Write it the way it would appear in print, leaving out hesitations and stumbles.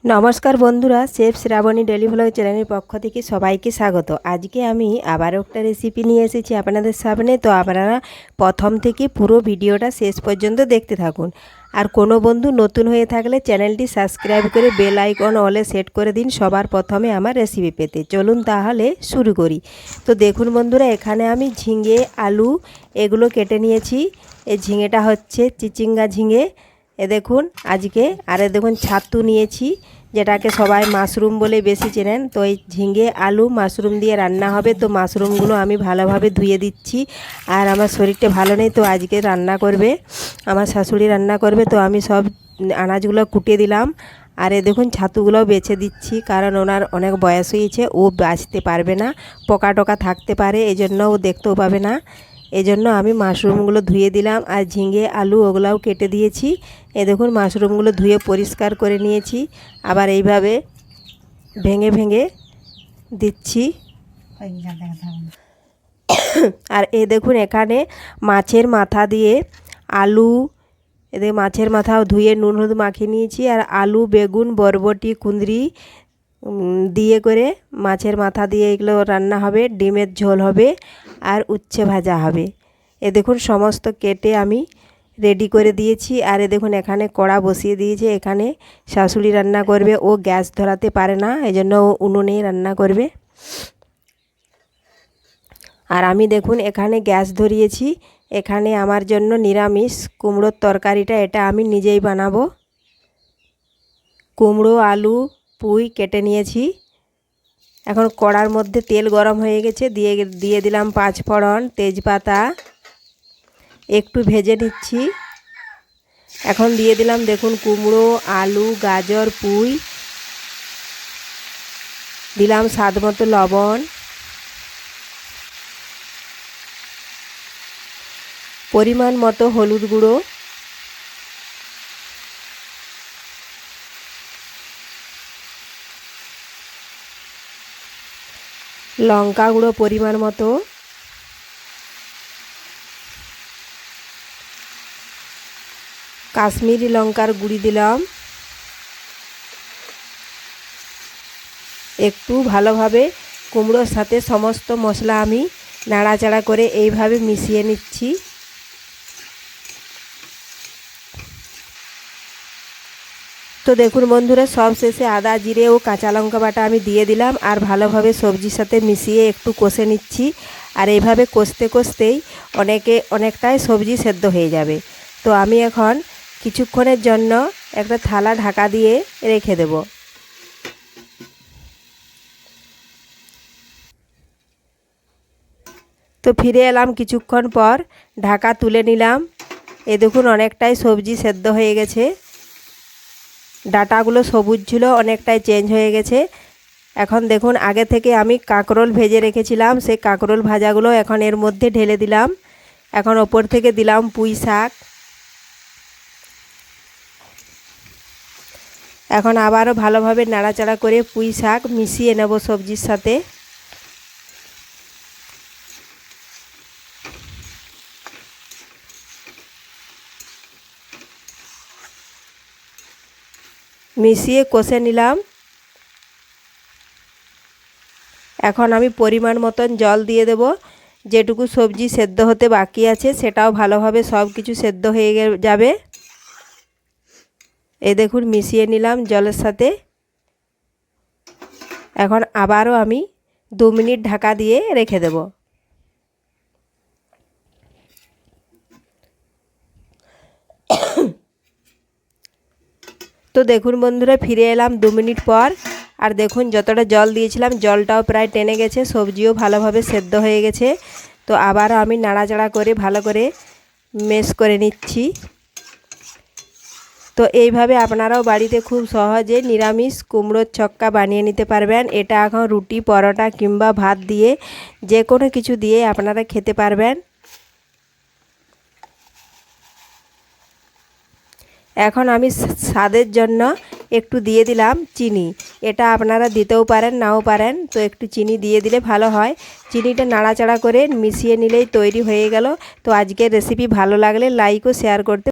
নমস্কার বন্ধুরা, chef Shrabani daily vlog চ্যানেলের পক্ষ থেকে সবাইকে স্বাগত। আজকে আমি আবারও একটা রেসিপি নিয়ে এসেছি আপনাদের সামনে। তো আপনারা প্রথম থেকে পুরো ভিডিওটা শেষ পর্যন্ত দেখতে থাকুন। আর কোনো বন্ধু নতুন হয়ে থাকলে চ্যানেলটি সাবস্ক্রাইব করে বেল আইকন অলে সেট করে দিন সবার প্রথমে আমার রেসিপি পেতে। চলুন তাহলে শুরু করি। তো দেখুন বন্ধুরা, এখানে আমি ঝিঙে, আলু এগুলো কেটে নিয়েছি। এই ঝিঙেটা হচ্ছে চিচিঙ্গা ঝিঙে, এ দেখুন আজকে। আর এ দেখুন ছাতু নিয়েছি, যেটাকে সবাই মাশরুম বলে বেশি চেনেন। তো এই ঝিঙে আলু মাশরুম দিয়ে রান্না হবে। তো মাশরুমগুলো আমি ভালোভাবে ধুয়ে দিচ্ছি। আর আমার শরীরটা ভালো নেই, তো আজকে রান্না করবে আমার শাশুড়ি, রান্না করবে। তো আমি সব আনাজগুলো কুটে দিলাম। আর এ দেখুন ছাতুগুলো বেছে দিচ্ছি, কারণ ওনার অনেক বয়স হয়েছে, ও বাঁচতে পারবে না, পোকা টোকা থাকতে পারে, এজন্য ও দেখতেও পাবে না। এজন্য আমি মাশরুমগুলো ধুয়ে দিলাম। আর ঝিঙে আলু ওগুলাও কেটে দিয়েছি। এ দেখুন মাশরুমগুলো ধুয়ে পরিষ্কার করে নিয়েছি। আবার এইভাবে ভেঙে ভেঙে দিচ্ছি। আর এই দেখুন এখানে মাছের মাথা দিয়ে আলু, এদের মাছের মাথাও ধুয়ে নুন হলুদ মাখিয়ে নিয়েছি। আর আলু, বেগুন, বরবটি, কুঁদরি দিয়ে করে মাছের মাথা দিয়ে এগুলো রান্না হবে। ডিমের ঝোল হবে আর উচ্ছে ভাজা হবে। এ দেখুন সমস্ত কেটে আমি রেডি করে দিয়েছি। আর এ দেখুন এখানে কড়া বসিয়ে দিয়েছে। এখানে শাশুড়ি রান্না করবে, ও গ্যাস ধরাতে পারে না, এজন্য ও উনুনেই রান্না করবে। আর আমি দেখুন এখানে গ্যাস ধরিয়েছি। এখানে আমার জন্য নিরামিষ কুমড়োর তরকারিটা, এটা আমি নিজেই বানাবো। কুমড়ো, আলু, পুঁই কেটে নিয়েছি। এখন কড়ার মধ্যে তেল গরম হয়ে গেছে, দিয়ে দিলাম পাঁচফোড়ন, তেজপাতা একটু ভেজে নিচ্ছি। এখন দিয়ে দিলাম দেখুন কুমড়ো, আলু, গাজর, পুঁই, দিলাম স্বাদ মতো লবণ, পরিমাণ মতো হলুদ গুঁড়ো, লঙ্কা গুঁড়ো পরিমাণ মতো, কাশ্মীরি লঙ্কার গুঁড়ি দিলাম। একটু ভালোভাবে কুমড়োর সাথে সমস্ত মশলা আমি নাড়াচাড়া করে এইভাবে মিশিয়ে নিচ্ছি। তো দেখুন বন্ধুরা, সব শেষে আদা, জিরে ও কাঁচা লঙ্কা বাটা আমি দিয়ে দিলাম। আর ভালোভাবে সবজির সাথে মিশিয়ে একটু কষে নিচ্ছি। আর এইভাবে কষতে কষতেই অনেকটাই সবজি সেদ্ধ হয়ে যাবে। তো আমি এখন কিছুক্ষণের জন্য একটা থালা ঢাকা দিয়ে রেখে দেব। তো ফিরে এলাম কিছুক্ষণ পর, ঢাকা তুলে নিলাম। এ দেখুন অনেকটাই সবজি সেদ্ধ হয়ে গেছে। ডাটাগুলো সবুজ ছিল, অনেকটাই চেঞ্জ হয়ে গেছে। এখন দেখুন আগে থেকে আমি কাঁকরোল ভেজে রেখেছিলাম, সেই কাঁকরোল ভাজাগুলো এখন এর মধ্যে ঢেলে দিলাম। এখন ওপর থেকে দিলাম পুঁই শাক। এখন আবারও ভালোভাবে নাড়াচাড়া করে পুঁই শাক মিশিয়ে নেব সবজির সাথে। মিশিয়ে কষে নিলাম। এখন আমি পরিমাণ মতন জল দিয়ে দেব। যেটুকু সবজি সেদ্ধ হতে বাকি আছে সেটাও ভালোভাবে সব কিছু সেদ্ধ হয়ে যাবে। এই দেখুন মিশিয়ে নিলাম জলের সাথে। এখন আবারও আমি 2 মিনিট ঢাকা দিয়ে রেখে দেব। তো দেখুন বন্ধুরা, ফিরে এলাম 2 মিনিট পর। আর দেখুন যতটা জল দিয়েছিলাম জলটাও প্রায় টেনে গেছে, সবজিও ভালোভাবে সেদ্ধ হয়ে গেছে। তো আবারও আমি নাড়াচাড়া করে ভালো করে মেশ করে নিচ্ছি। তো এইভাবে আপনারাও বাড়িতে খুব সহজে নিরামিষ কুমড়োর ছক্কা বানিয়ে নিতে পারবেন। এটা এখন রুটি, পরোটা কিংবা ভাত দিয়ে যে কোনো কিছু দিয়ে আপনারা খেতে পারবেন। এখন আমি স্বাদের জন্য একটু দিয়ে দিলাম চিনি। এটা আপনারা দিতেও পারেন, নাও পারেন। তো একটু চিনি দিয়ে দিলে ভালো হয়। চিনিটা নাড়াচাড়া করে মিশিয়ে নিলেই তৈরি হয়ে গেল। তো আজকের রেসিপি ভালো লাগলে লাইক ও শেয়ার করতে